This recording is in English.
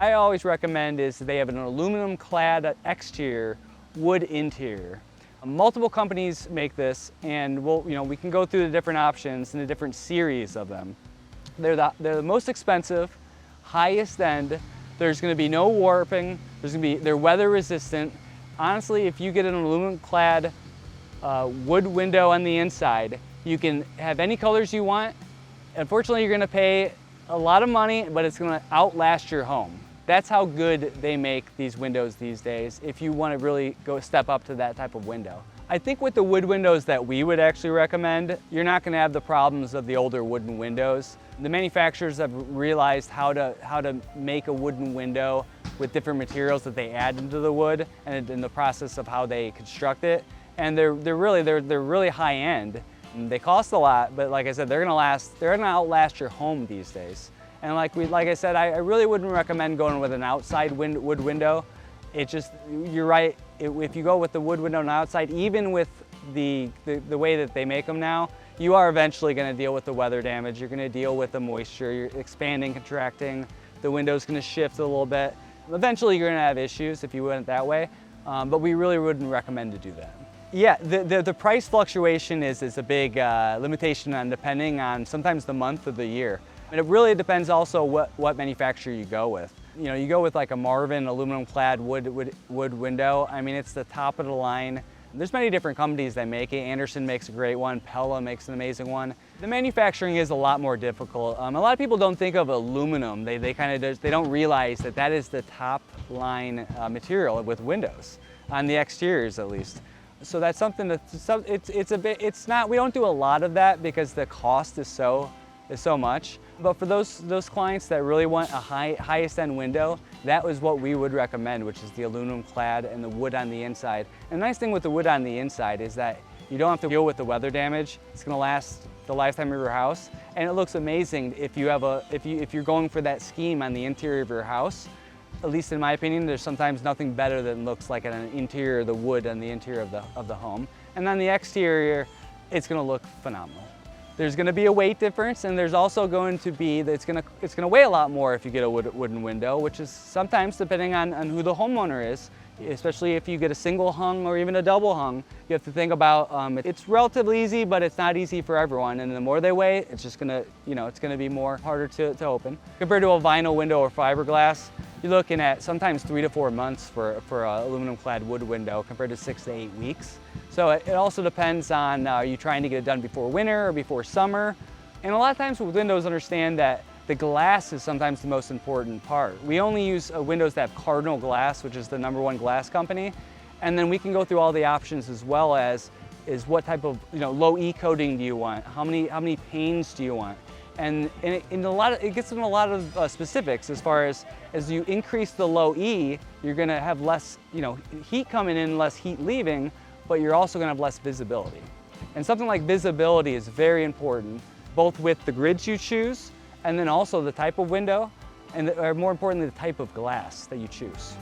I always recommend is they have an aluminum clad exterior, wood interior. Multiple companies make this, and we can go through the different options and the different series of them. They're the most expensive, highest end. There's going to be no warping. They're weather resistant. Honestly, if you get an aluminum clad wood window on the inside, you can have any colors you want. Unfortunately, you're going to pay a lot of money, but it's going to outlast your home. That's how good they make these windows these days if you want to really go step up to that type of window. I think with the wood windows that we would actually recommend, you're not going to have the problems of the older wooden windows. The manufacturers have realized how to make a wooden window with different materials that they add into the wood and in the process of how they construct it. And they're really high end. And they cost a lot, but like I said, they're gonna outlast your home these days. And like I said, I really wouldn't recommend going with an outside wood window. You're right, if you go with the wood window on the outside, even with the way that they make them now, you are eventually going to deal with the weather damage. You're going to deal with the moisture. You're expanding, contracting. The window's going to shift a little bit. Eventually you're going to have issues if you went that way, but we really wouldn't recommend to do that. Yeah, the price fluctuation is a big limitation on depending on sometimes the month of the year. And it really depends also what manufacturer you go with. You know, you go with like a Marvin aluminum clad wood window. I mean, it's the top of the line. There's many different companies that make it. Andersen makes a great one. Pella makes an amazing one. The manufacturing is a lot more difficult. A lot of people don't think of aluminum. They don't realize that is the top line material with windows, on the exteriors at least. So that's something we don't do a lot of that because the cost is so much. But for those clients that really want a highest end window, that was what we would recommend, which is the aluminum clad and the wood on the inside. And the nice thing with the wood on the inside is that you don't have to deal with the weather damage. It's going to last the lifetime of your house, and it looks amazing if you're going for that scheme on the interior of your house. At least in my opinion, there's sometimes nothing better than looks like an interior, the wood on the interior of the home. And on the exterior, it's going to look phenomenal. There's going to be a weight difference, and there's also going to be that it's going to weigh a lot more if you get a wooden window, which is sometimes depending on who the homeowner is. Especially if you get a single hung or even a double hung, you have to think about it's relatively easy, but it's not easy for everyone. And the more they weigh, it's just gonna, it's gonna be harder to open. Compared to a vinyl window or fiberglass, you're looking at sometimes 3 to 4 months for an aluminum clad wood window compared to 6 to 8 weeks. So it also depends on are you trying to get it done before winter or before summer. And a lot of times with windows, understand that the glass is sometimes the most important part. We only use windows that have Cardinal Glass, which is the #1 glass company. And then we can go through all the options as well as what type of low E coating do you want? How many panes do you want? And it gets in a lot of specifics as far as you increase the low E, you're gonna have less heat coming in, less heat leaving, but you're also gonna have less visibility. And something like visibility is very important, both with the grids you choose, and then also the type of window, or more importantly, the type of glass that you choose.